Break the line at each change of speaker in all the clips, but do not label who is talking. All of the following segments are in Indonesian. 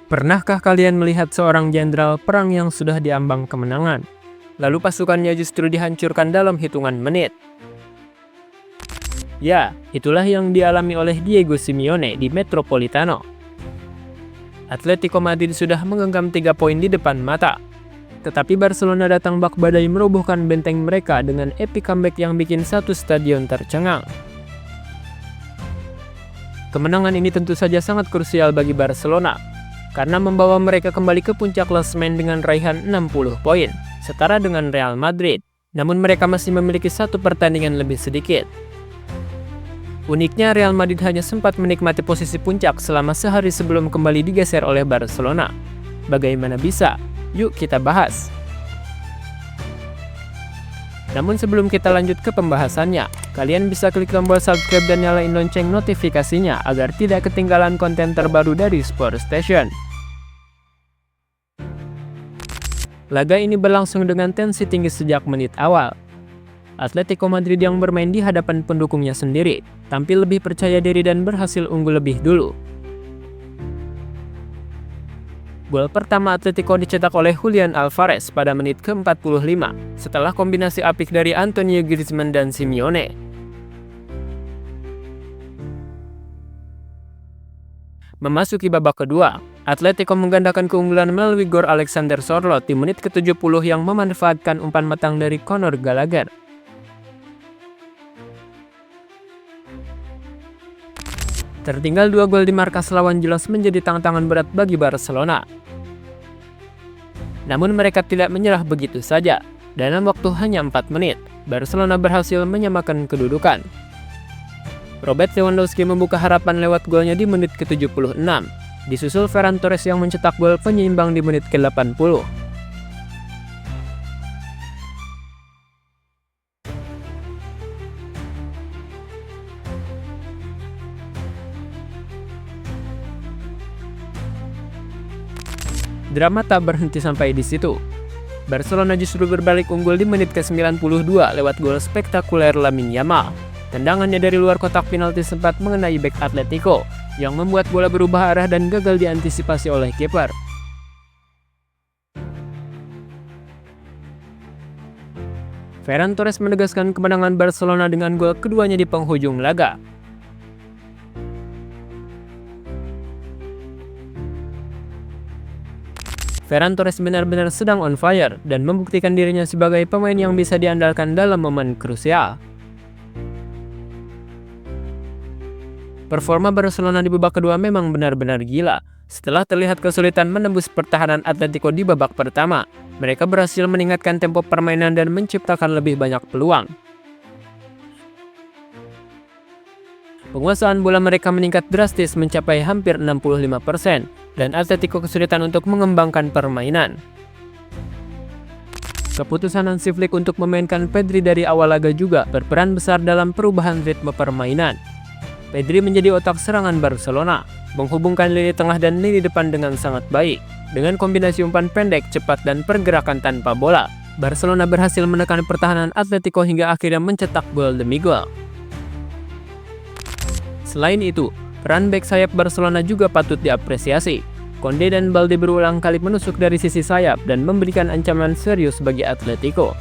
Pernahkah kalian melihat seorang jenderal perang yang sudah diambang kemenangan, lalu pasukannya justru dihancurkan dalam hitungan menit? Ya, itulah yang dialami oleh Diego Simeone di Metropolitano. Atletico Madrid sudah menggenggam 3 poin di depan mata. Tetapi Barcelona datang bak badai merobohkan benteng mereka dengan epic comeback yang bikin satu stadion tercengang. Kemenangan ini tentu saja sangat krusial bagi Barcelona, karena membawa mereka kembali ke puncak klasemen dengan raihan 60 poin, setara dengan Real Madrid. Namun mereka masih memiliki satu pertandingan lebih sedikit. Uniknya Real Madrid hanya sempat menikmati posisi puncak selama sehari sebelum kembali digeser oleh Barcelona. Bagaimana bisa? Yuk kita bahas. Namun sebelum kita lanjut ke pembahasannya, kalian bisa klik tombol subscribe dan nyalain lonceng notifikasinya agar tidak ketinggalan konten terbaru dari Sport Station. Laga ini berlangsung dengan tensi tinggi sejak menit awal. Atletico Madrid yang bermain di hadapan pendukungnya sendiri tampil lebih percaya diri dan berhasil unggul lebih dulu. Gol pertama Atletico dicetak oleh Julian Alvarez pada menit ke-45 setelah kombinasi apik dari Antonio Griezmann dan Simeone. Memasuki babak kedua, Atletico menggandakan keunggulan melalui gol Alexander Sørloth di menit ke-70 yang memanfaatkan umpan matang dari Conor Gallagher. Tertinggal 2 gol di markas lawan jelas menjadi tantangan berat bagi Barcelona. Namun mereka tidak menyerah begitu saja. Dalam waktu hanya 4 menit, Barcelona berhasil menyamakan kedudukan. Robert Lewandowski membuka harapan lewat golnya di menit ke-76, disusul Ferran Torres yang mencetak gol penyeimbang di menit ke-80. Drama tak berhenti sampai di situ. Barcelona justru berbalik unggul di menit ke-92 lewat gol spektakuler Lamine Yamal. Tendangannya dari luar kotak penalti sempat mengenai bek Atletico, yang membuat bola berubah arah dan gagal diantisipasi oleh kiper. Ferran Torres menegaskan kemenangan Barcelona dengan gol keduanya di penghujung laga. Ferran Torres benar-benar sedang on fire dan membuktikan dirinya sebagai pemain yang bisa diandalkan dalam momen krusial. Performa Barcelona di babak kedua memang benar-benar gila. Setelah terlihat kesulitan menembus pertahanan Atletico di babak pertama, mereka berhasil meningkatkan tempo permainan dan menciptakan lebih banyak peluang. Penguasaan bola mereka meningkat drastis mencapai hampir 65%, dan Atletico kesulitan untuk mengembangkan permainan. Keputusan Hansi Flick untuk memainkan Pedri dari awal laga juga berperan besar dalam perubahan ritme permainan. Pedri menjadi otak serangan Barcelona, menghubungkan lini tengah dan lini depan dengan sangat baik. Dengan kombinasi umpan pendek, cepat, dan pergerakan tanpa bola, Barcelona berhasil menekan pertahanan Atletico hingga akhirnya mencetak gol demi gol. Selain itu, peran bek sayap Barcelona juga patut diapresiasi. Konde dan Balde berulang kali menusuk dari sisi sayap dan memberikan ancaman serius bagi Atletico.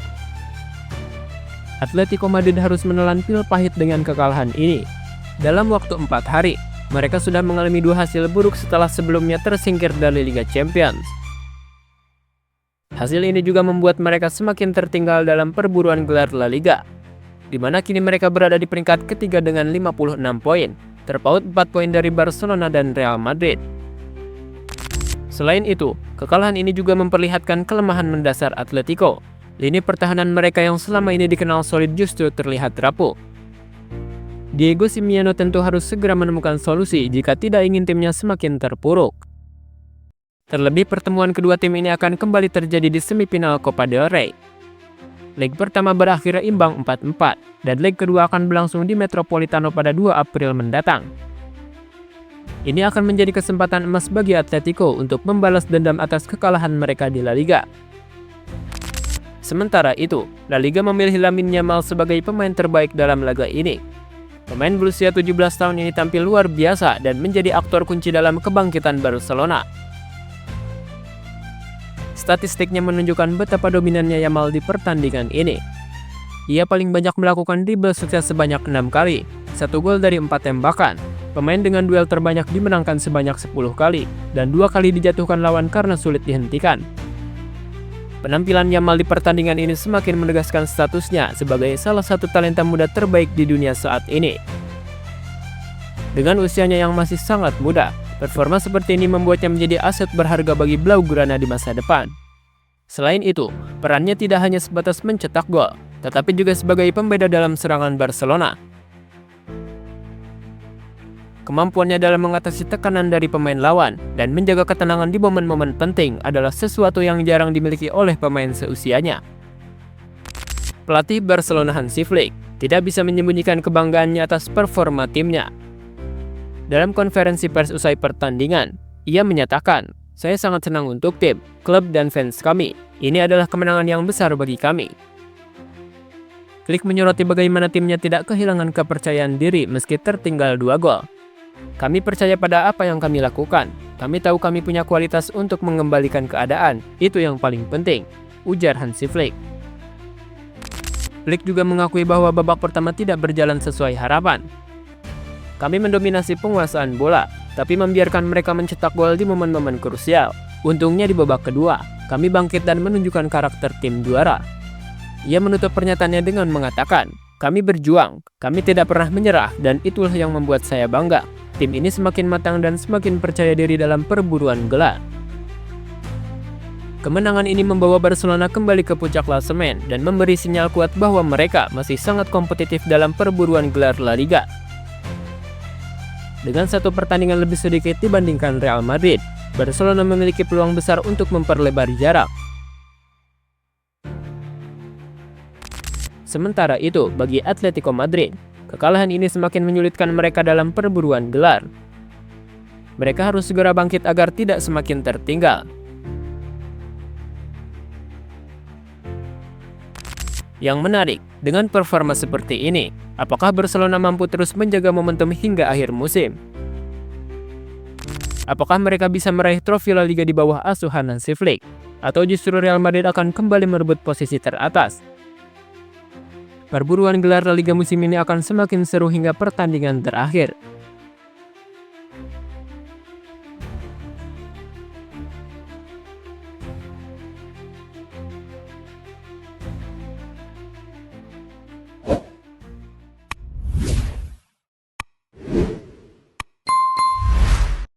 Atletico Madrid harus menelan pil pahit dengan kekalahan ini. Dalam waktu 4 hari, mereka sudah mengalami 2 hasil buruk setelah sebelumnya tersingkir dari Liga Champions. Hasil ini juga membuat mereka semakin tertinggal dalam perburuan gelar La Liga, di mana kini mereka berada di peringkat ketiga dengan 56 poin, terpaut 4 poin dari Barcelona dan Real Madrid. Selain itu, kekalahan ini juga memperlihatkan kelemahan mendasar Atletico. Lini pertahanan mereka yang selama ini dikenal solid justru terlihat rapuh. Diego Simeone tentu harus segera menemukan solusi jika tidak ingin timnya semakin terpuruk. Terlebih pertemuan kedua tim ini akan kembali terjadi di semifinal Copa del Rey. Leg pertama berakhir imbang 4-4, dan leg kedua akan berlangsung di Metropolitano pada 2 April mendatang. Ini akan menjadi kesempatan emas bagi Atletico untuk membalas dendam atas kekalahan mereka di La Liga. Sementara itu, La Liga memilih Lamine Yamal sebagai pemain terbaik dalam laga ini. Pemain berusia 17 tahun ini tampil luar biasa dan menjadi aktor kunci dalam kebangkitan Barcelona. Statistiknya menunjukkan betapa dominannya Yamal di pertandingan ini. Ia paling banyak melakukan dribble sukses sebanyak 6 kali, 1 gol dari 4 tembakan. Pemain dengan duel terbanyak dimenangkan sebanyak 10 kali, dan 2 kali dijatuhkan lawan karena sulit dihentikan. Penampilan Yamal di pertandingan ini semakin menegaskan statusnya sebagai salah satu talenta muda terbaik di dunia saat ini. Dengan usianya yang masih sangat muda, performa seperti ini membuatnya menjadi aset berharga bagi Blaugrana di masa depan. Selain itu, perannya tidak hanya sebatas mencetak gol, tetapi juga sebagai pembeda dalam serangan Barcelona. Kemampuannya dalam mengatasi tekanan dari pemain lawan dan menjaga ketenangan di momen-momen penting adalah sesuatu yang jarang dimiliki oleh pemain seusianya. Pelatih Barcelona Hansi Flick tidak bisa menyembunyikan kebanggaannya atas performa timnya. Dalam konferensi pers usai pertandingan, ia menyatakan, "Saya sangat senang untuk tim, klub, dan fans kami. Ini adalah kemenangan yang besar bagi kami." Flick menyoroti bagaimana timnya tidak kehilangan kepercayaan diri meski tertinggal 2 gol. "Kami percaya pada apa yang kami lakukan. Kami tahu kami punya kualitas untuk mengembalikan keadaan. Itu yang paling penting," ujar Hansi Flick. Flick juga mengakui bahwa babak pertama tidak berjalan sesuai harapan. "Kami mendominasi penguasaan bola, tapi membiarkan mereka mencetak gol di momen-momen krusial. Untungnya di babak kedua, kami bangkit dan menunjukkan karakter tim juara." Ia menutup pernyataannya dengan mengatakan, "Kami berjuang, kami tidak pernah menyerah, dan itulah yang membuat saya bangga. Tim ini semakin matang dan semakin percaya diri dalam perburuan gelar." Kemenangan ini membawa Barcelona kembali ke puncak klasemen dan memberi sinyal kuat bahwa mereka masih sangat kompetitif dalam perburuan gelar La Liga. Dengan 1 pertandingan lebih sedikit dibandingkan Real Madrid, Barcelona memiliki peluang besar untuk memperlebar jarak. Sementara itu, bagi Atletico Madrid, kekalahan ini semakin menyulitkan mereka dalam perburuan gelar. Mereka harus segera bangkit agar tidak semakin tertinggal. Yang menarik, dengan performa seperti ini, apakah Barcelona mampu terus menjaga momentum hingga akhir musim? Apakah mereka bisa meraih trofi La Liga di bawah asuhan Hansi Flick? Atau justru Real Madrid akan kembali merebut posisi teratas? Perburuan gelar La Liga musim ini akan semakin seru hingga pertandingan terakhir.